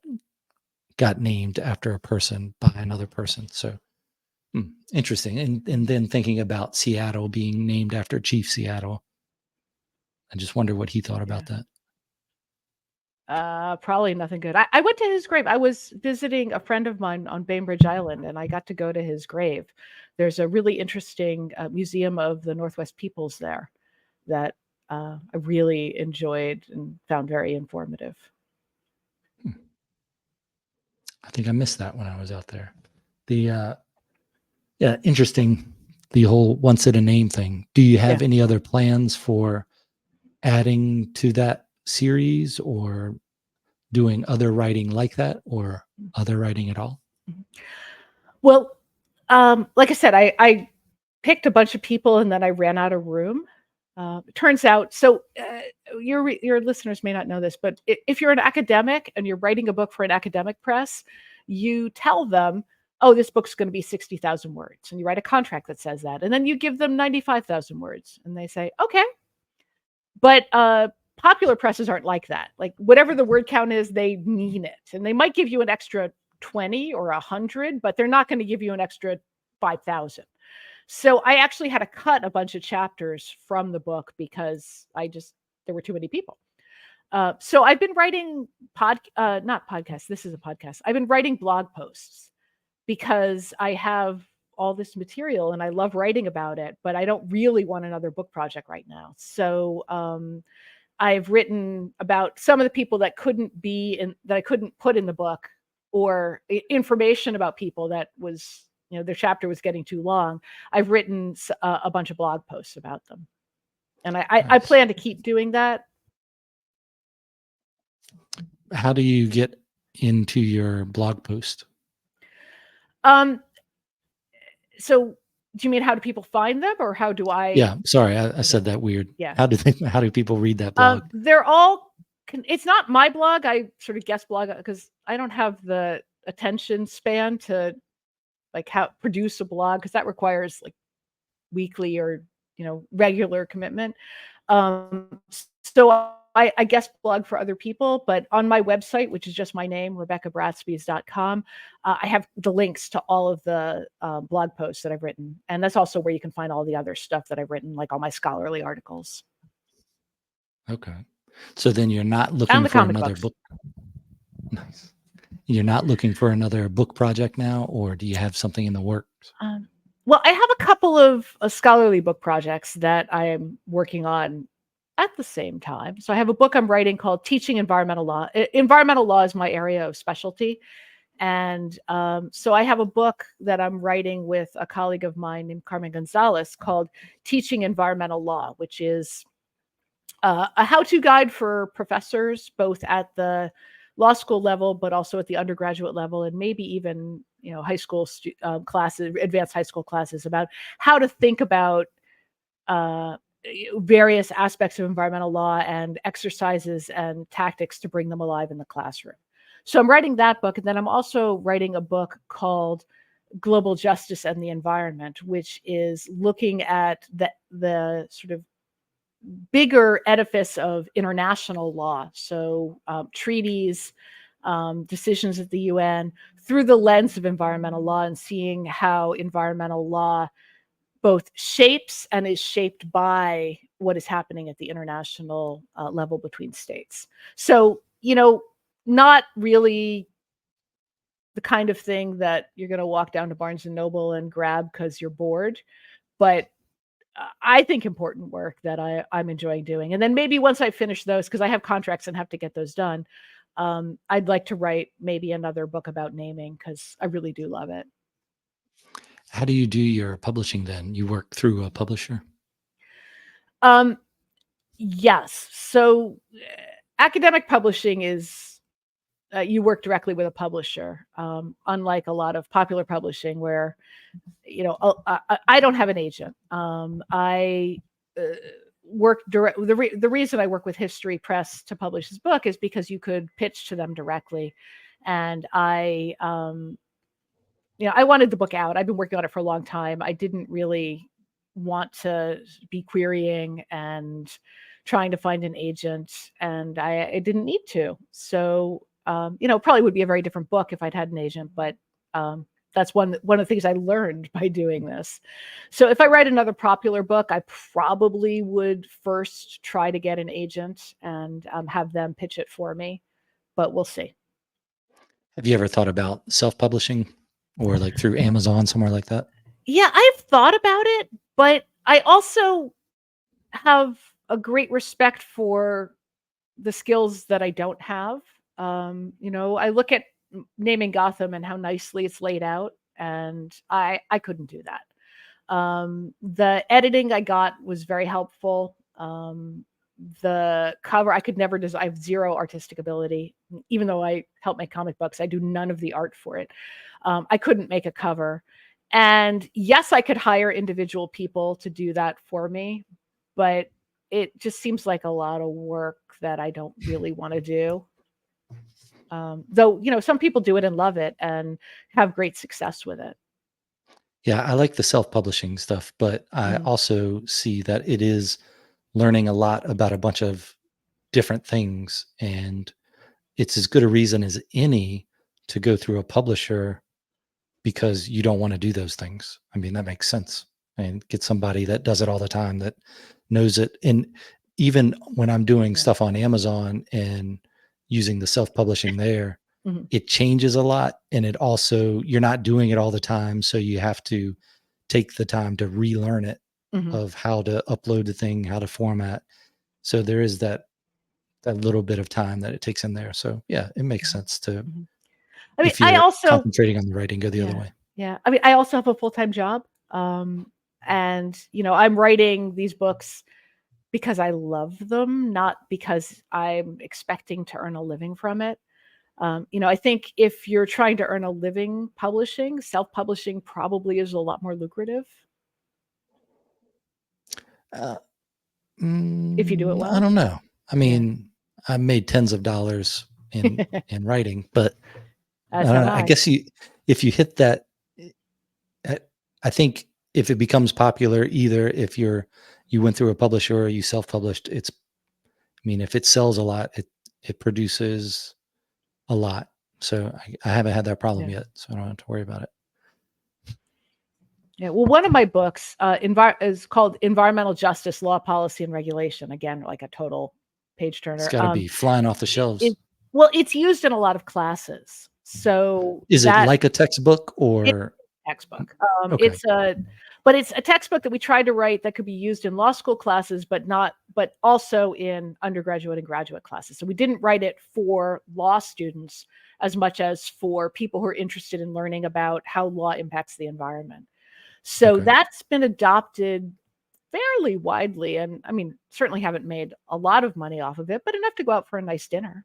got named after a person by another person. So interesting. And then thinking about Seattle being named after Chief Seattle, I just wonder what he thought Yeah. about that. Probably nothing good. I went to his grave. I was visiting a friend of mine on Bainbridge Island, and I got to go to his grave. There's a really interesting museum of the Northwest peoples there that I really enjoyed and found very informative. Hmm. I think I missed that when I was out there. The Yeah, interesting. The whole once in a name thing. Do you Yeah. have any other plans for adding to that series or doing other writing like that or other writing at all? Mhm. Well, like I said, I picked a bunch of people and then I ran out of room. It turns out, so your listeners may not know this, but if you're an academic and you're writing a book for an academic press, you tell them, "Oh, this book's going to be 60,000 words," and you write a contract that says that, and then you give them 95,000 words, and they say, "Okay." But popular presses aren't like that. Like, whatever the word count is, they mean it, and they might give you an extra 20 or 100, but they're not going to give you an extra 5,000. So I actually had to cut a bunch of chapters from the book because there were too many people. So I've been writing not podcasts. This is a podcast. I've been writing blog posts because I have all this material and I love writing about it, but I don't really want another book project right now. So I've written about some of the people that I couldn't put in the book, or information about people that was, their chapter was getting too long. I've written a bunch of blog posts about them, and I Nice. plan to keep doing that. How do you get into your blog post? Um, so do you mean how do people find them, or how do I? Yeah, sorry, I Okay, said that weird. yeah. How do people read that blog? They're all. It's not my blog. I sort of guest blog because I don't have the attention span to like how produce a blog, because that requires like weekly or regular commitment. So I guest blog for other people, but on my website, which is just my name, RebeccaBratspies.com, I have the links to all of the blog posts that I've written, and that's also where you can find all the other stuff that I've written, like all my scholarly articles Okay. So then you're not and looking the for comic another books. book. Nice. You're not looking for another book project now, or do you have something in the works? Well, I have a couple of scholarly book projects that I am working on at the same time. So I have a book I'm writing called Teaching Environmental Law. Environmental law is my area of specialty. And so I have a book that I'm writing with a colleague of mine named Carmen Gonzalez called Teaching Environmental Law, which is a how-to guide for professors, both at the law school level, but also at the undergraduate level, and maybe even high school classes, advanced high school classes, about how to think about uh, various aspects of environmental law and exercises and tactics to bring them alive in the classroom. So I'm writing that book, and then I'm also writing a book called Global Justice and the Environment, which is looking at the sort of bigger edifice of international law. So treaties, decisions at the UN through the lens of environmental law, and seeing how environmental law both shapes and is shaped by what is happening at the international level between states. So, not really the kind of thing that you're going to walk down to Barnes and Noble and grab because you're bored, but I think important work that I'm enjoying doing. And then maybe once I finish those, because I have contracts and have to get those done, I'd like to write maybe another book about naming, because I really do love it. How do you do your publishing then? You work through a publisher? Yes. So academic publishing is you work directly with a publisher, unlike a lot of popular publishing where I don't have an agent. I work direct. The reason I work with History Press to publish this book is because you could pitch to them directly, and I wanted the book out. I've been working on it for a long time. I didn't really want to be querying and trying to find an agent, and I didn't need to. So, probably would be a very different book if I'd had an agent, but that's one of the things I learned by doing this. So if I write another popular book, I probably would first try to get an agent and have them pitch it for me, but we'll see. Have you ever thought about self-publishing or like through Amazon, somewhere like that? Yeah, I've thought about it, but I also have a great respect for the skills that I don't have. I look at Naming Gotham and how nicely it's laid out, and I couldn't do that. The editing I got was very helpful. The cover I could never design. I have zero artistic ability, even though I help make comic books. I do none of the art for it. I couldn't make a cover, and yes, I could hire individual people to do that for me, but it just seems like a lot of work that I don't really want to do. Though, some people do it and love it and have great success with it. Yeah, I like the self-publishing stuff, but I Mhm. also see that it is learning a lot about a bunch of different things, and it's as good a reason as any to go through a publisher because you don't want to do those things. I mean, that makes sense. And get somebody that does it all the time, that knows it. And even when I'm doing Yeah. stuff on Amazon and using the self-publishing there, Mhm. it changes a lot. And it also, you're not doing it all the time. So you have to take the time to relearn it, Mhm. of how to upload the thing, how to format. So there is that little bit of time that it takes in there. So yeah, it makes sense to, Mhm. I mean, if I you're also concentrating on the writing, go the other yeah, way. yeah. I mean, I also have a full-time job, and, I'm writing these books because I love them, not because I'm expecting to earn a living from it. I think if you're trying to earn a living publishing, self-publishing probably is a lot more lucrative Uh, if you do it I well. don't know. I Yeah. mean, I made tens of dollars in writing, but I As don't have know. I I. guess if you hit that, I I think if it becomes popular, either if you went through a publisher or you self-published, I mean, if it sells a lot, it produces a lot. So I haven't had that problem Yeah. yet, so I don't have to worry about it. Yeah, well, one of my books, is called Environmental Justice, Law, Policy, and Regulation. Again, like a total page It's turner. got to be flying off the It shelves. well, it's used in a lot of classes. So Is it that like a textbook is or? textbook. Okay. But it's a textbook that we tried to write that could be used in law school classes, but also in undergraduate and graduate classes. So we didn't write it for law students as much as for people who are interested in learning about how law impacts the environment. So Okay. that's been adopted fairly widely. And I mean, certainly haven't made a lot of money off of it, but enough to go out for a nice dinner.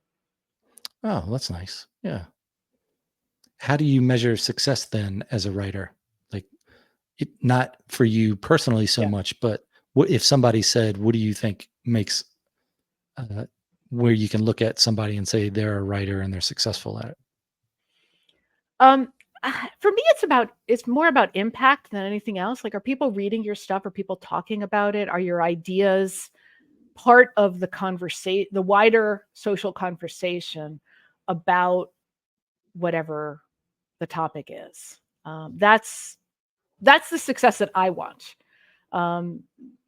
Oh, that's nice. Yeah. How do you measure success then as a writer? Like, not for you personally so Yeah. much, but what if somebody said, "What do you think makes," uh, where you can look at somebody and say they're a writer and they're successful at it? Um, for me, it's more about impact than anything else. Like, are people reading your stuff? Are people talking about it? Are your ideas part of the wider social conversation about whatever the topic is? That's the success that I want. Um,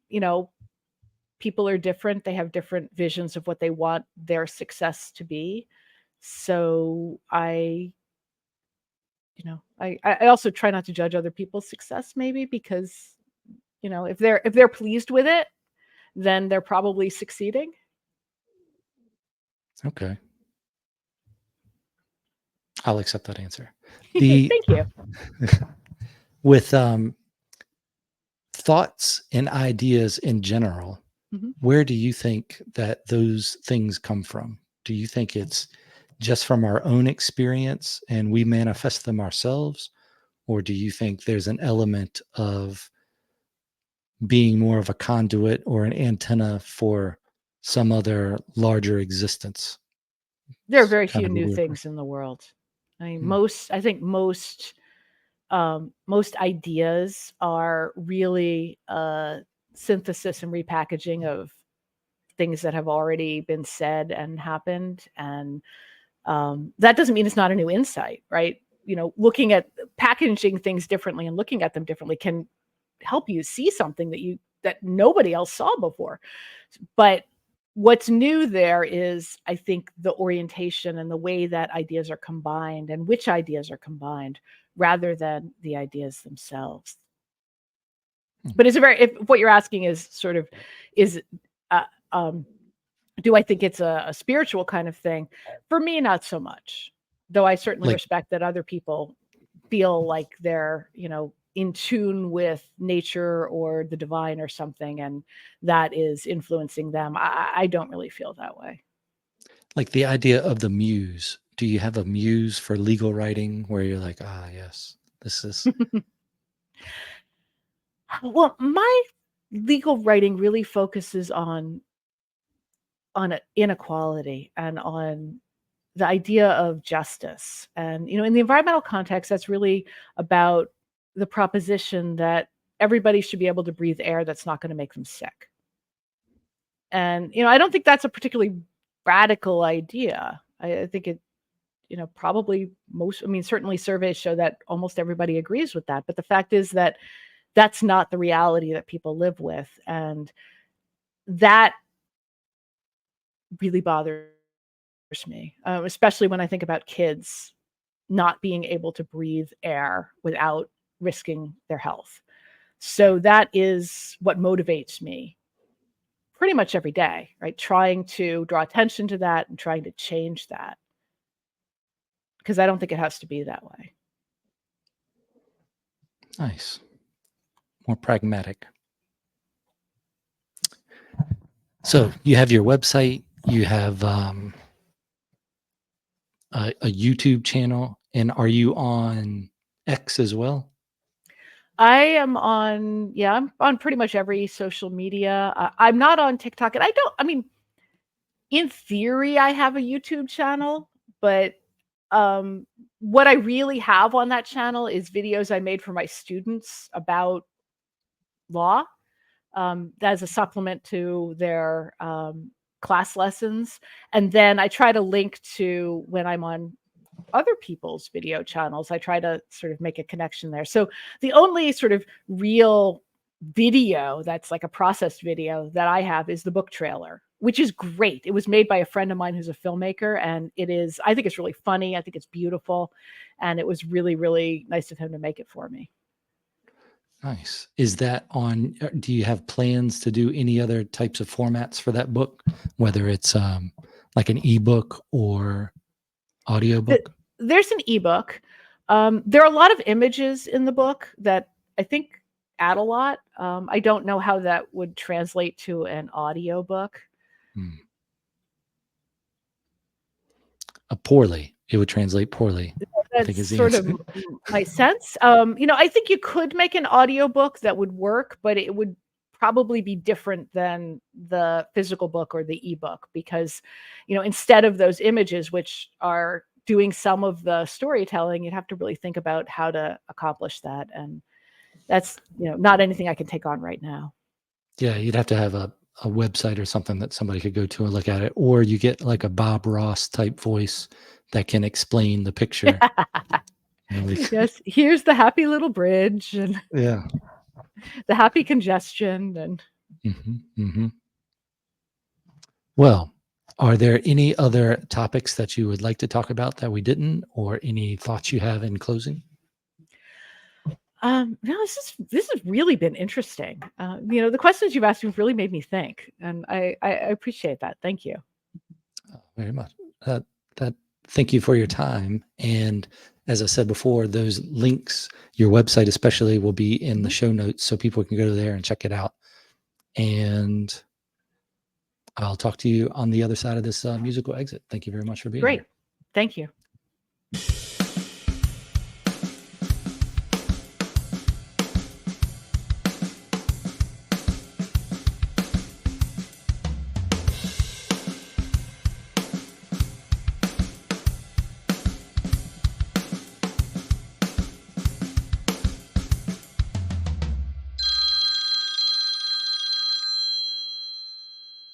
you know, people are different. They have different visions of what they want their success to be. So I also try not to judge other people's success, maybe because if they're pleased with it, then they're probably succeeding. Okay. I'll accept that answer. The Thank you. with thoughts and ideas in general, Mhm. where do you think that those things come from? Do you think it's just from our own experience and we manifest them ourselves? Or do you think there's an element of being more of a conduit or an antenna for some other larger existence? There are It's very kind few of a new weird one. things in the world. I mean, Hmm. I think most ideas are really a synthesis and repackaging of things that have already been said and happened. And that doesn't mean it's not a new insight, right? Looking at packaging things differently and looking at them differently can help you see something that nobody else saw before. But what's new there is, I think, the orientation and the way that ideas are combined and which ideas are combined rather than the ideas themselves. Hmm. But if what you're asking is sort of, is, uh, um, do I think it's a spiritual kind of thing? For me, not so much. Though I certainly Like, respect that other people feel like they're, in tune with nature or the divine or something, and that is influencing them. I don't really feel that way. like the idea of the muse. Do you have a muse for legal writing where you're like, ah, yes, this is Well, my legal writing really focuses on inequality and on the idea of justice. And in the environmental context, that's really about the proposition that everybody should be able to breathe air that's not going to make them sick. And I don't think that's a particularly radical idea. I think it, probably most, I mean, certainly surveys show that almost everybody agrees with that. But the fact is that that's not the reality that people live with. And that really bothers me, especially when I think about kids not being able to breathe air without risking their health. So that is what motivates me pretty much every day, right? Trying to draw attention to that and trying to change that, because I don't think it has to be that way. nice, more pragmatic. So you have your website, you have a YouTube channel, and are you on X as well? I'm on pretty much every social media. I'm not on TikTok, and I mean, in theory, I have a YouTube channel, but um, what I really have on that channel is videos I made for my students about law, as a supplement to their class lessons. And then I try to link to when I'm on other people's video channels. I try to sort of make a connection there. So the only sort of real video that's like a processed video that I have is the book trailer. which is great. It was made by a friend of mine who's a filmmaker, and I think it's really funny. I think it's beautiful. And it was really, really nice of him to make it for me. Nice. Is that on, do you have plans to do any other types of formats for that book, whether it's like an ebook or audiobook? There's an ebook. There are a lot of images in the book that I think add a lot. I don't know how that would translate to an audiobook. Poorly. It would translate poorly. I think is That's the sort answer. of my sense. I think you could make an audiobook that would work, but it would probably be different than the physical book or the ebook because, instead of those images, which are doing some of the storytelling, you'd have to really think about how to accomplish that. And that's, not anything I can take on right now. Yeah, you'd have to have a website or something that somebody could go to and look at it, or you get like a Bob Ross type voice that can explain the picture. Yes, here's the happy little bridge and Yeah. the happy congestion and Well, are there any other topics that you would like to talk about that we didn't, or any thoughts you have in closing? no, this has really been interesting. The questions you've asked me have really made me think, and I appreciate that. Thank you. Very much. Thank you for your time. And as I said before, those links, your website especially, will be in the show notes so people can go there and check it out. And I'll talk to you on the other side of this musical exit. Thank you very much for being here. Great. Thank you.